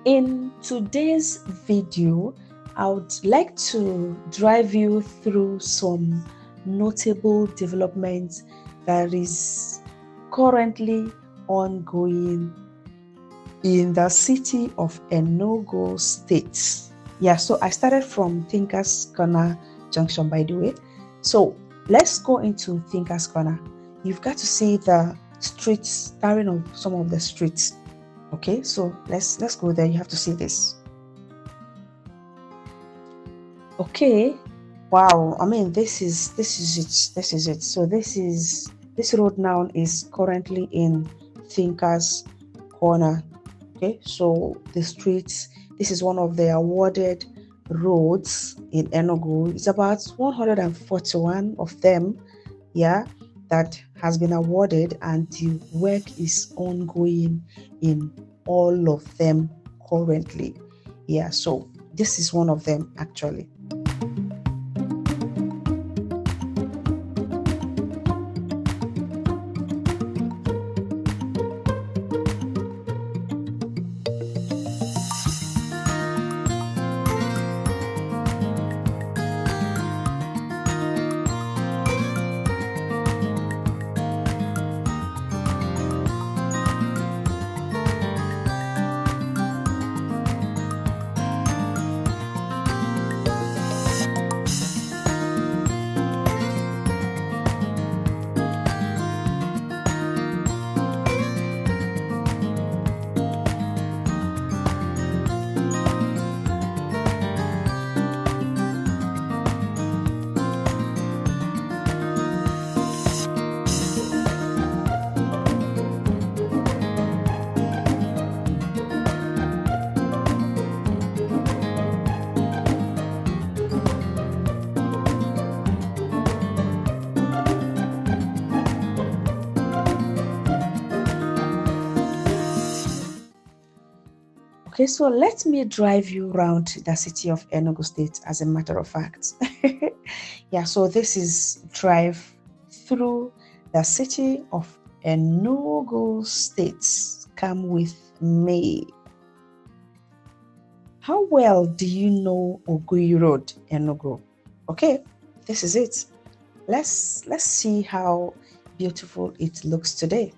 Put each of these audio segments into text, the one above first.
In today's video, I would like to drive you through some notable developments that is currently ongoing in the city of Enugu State. Yeah, so I started from Thinkers Corner Junction, by the way. So let's go into Thinkers Corner. You've got to see the streets, starting on some of the streets. Okay, so let's go there. You have to see this. Okay, wow. I mean, this is it. This is it. So this road now is currently in Thinkers Corner. Okay, so the streets. This is one of the awarded roads in Enugu. It's about 141 of them. Yeah, that has been awarded, and the work is ongoing in all of them currently. Yeah, so this is one of them actually. Okay, so let me drive you around the city of Enugu State, as a matter of fact. Yeah, so this is drive through the city of Enugu State. Come with me. How well do you know Ogui Road, Enugu? Okay, this is it. Let's see how beautiful it looks today.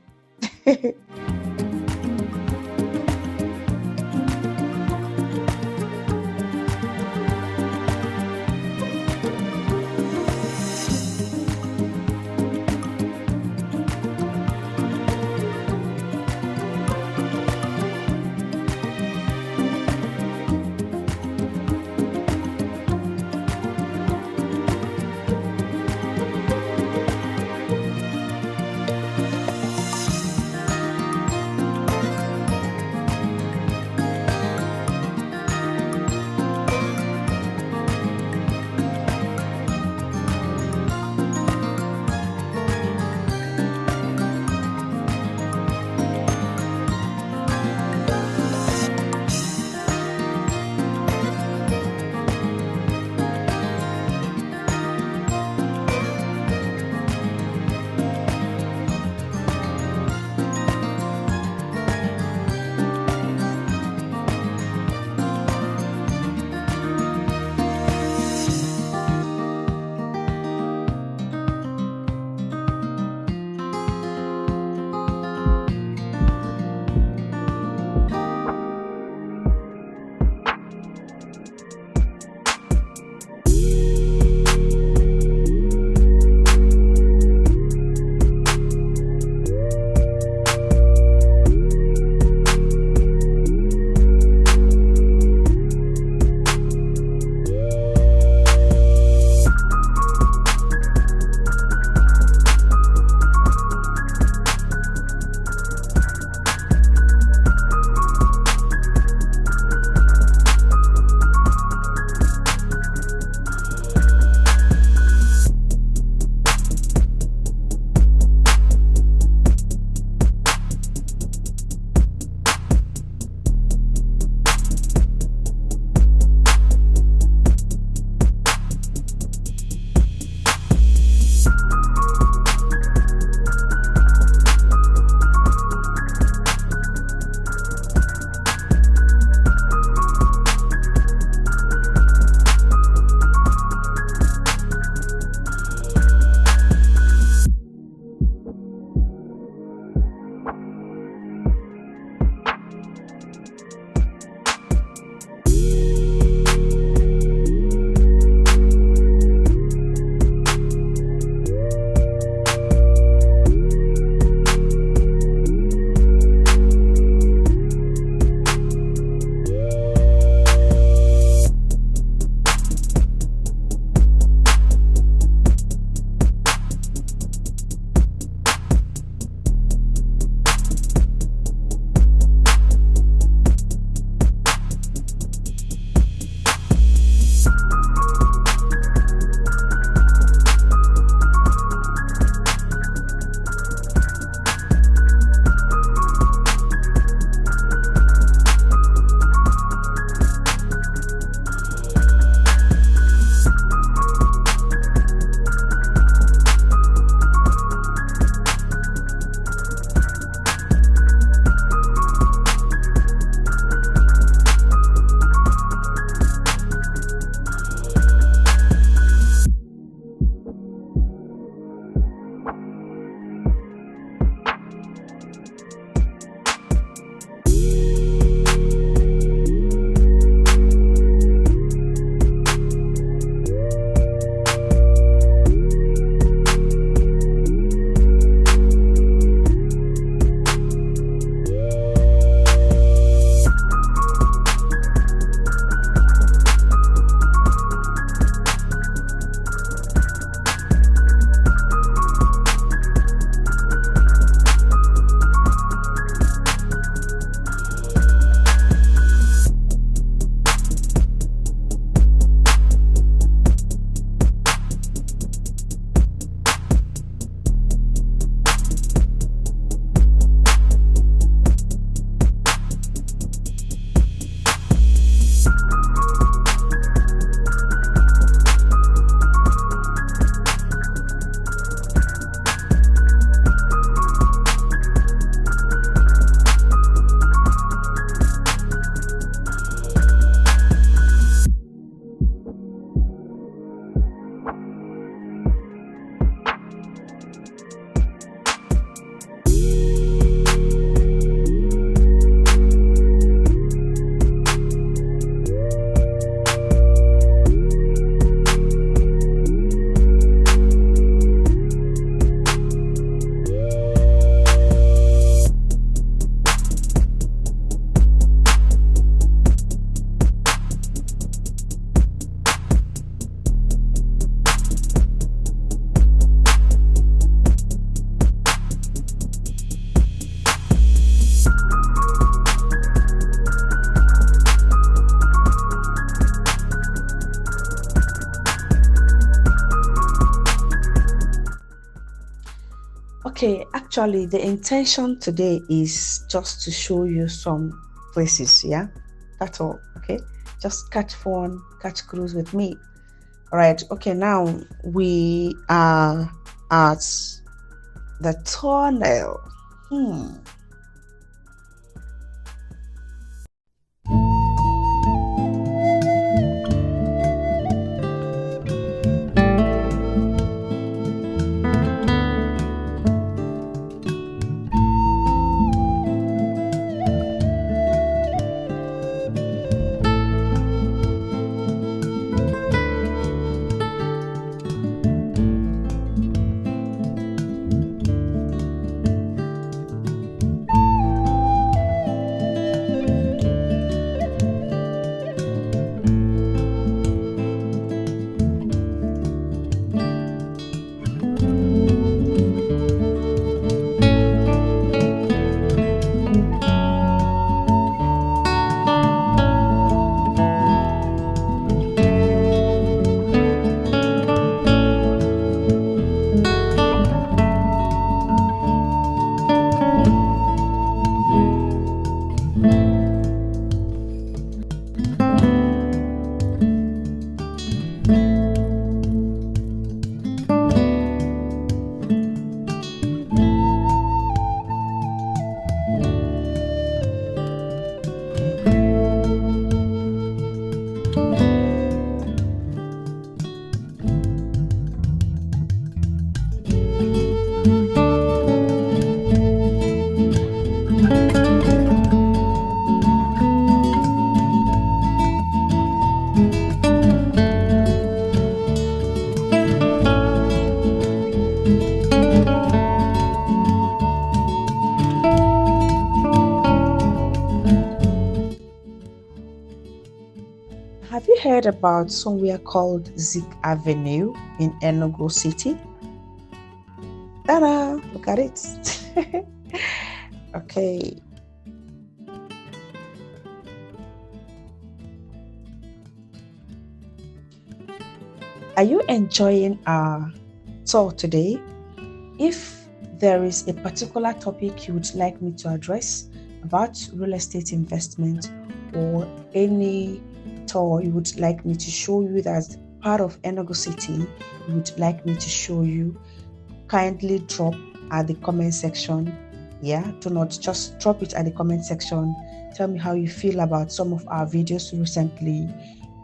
Actually, the intention today is just to show you some places, yeah? That's all, okay? Just catch fun, catch cruise with me. All right, okay, now we are at the tunnel. Have you heard about somewhere called Zig Avenue in Enugu City? Ta-da! Look at it. Okay. Are you enjoying our tour today? If there is a particular topic you would like me to address about real estate investment, or any tour you would like me to show you that's part of Enugu City you would like me to show you, kindly drop at the comment section. Yeah, do not just drop it at the comment section. Tell me how you feel about some of our videos recently.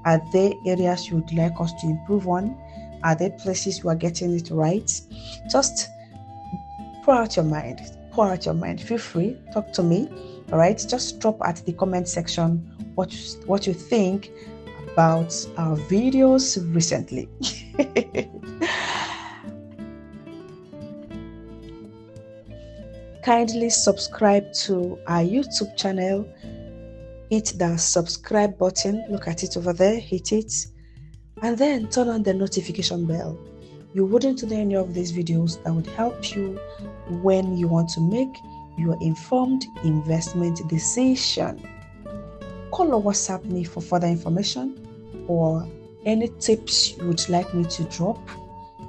Are there areas you would like us to improve on? Are there places you are getting it right? Just pour out your mind. Feel free, talk to me. All right, just drop at the comment section what you think about our videos recently. Kindly subscribe to our YouTube channel. Hit the subscribe button. Look at it over there. Hit it. And then turn on the notification bell. You wouldn't do any of these videos that would help you when you want to make your informed investment decision. Call or WhatsApp me for further information, or any tips you would like me to drop.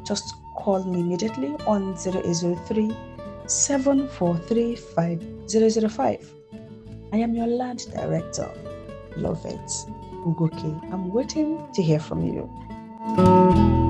Just call me immediately on 0803 743 5005. I am your land director, Loveth Ugoke. I'm waiting to hear from you.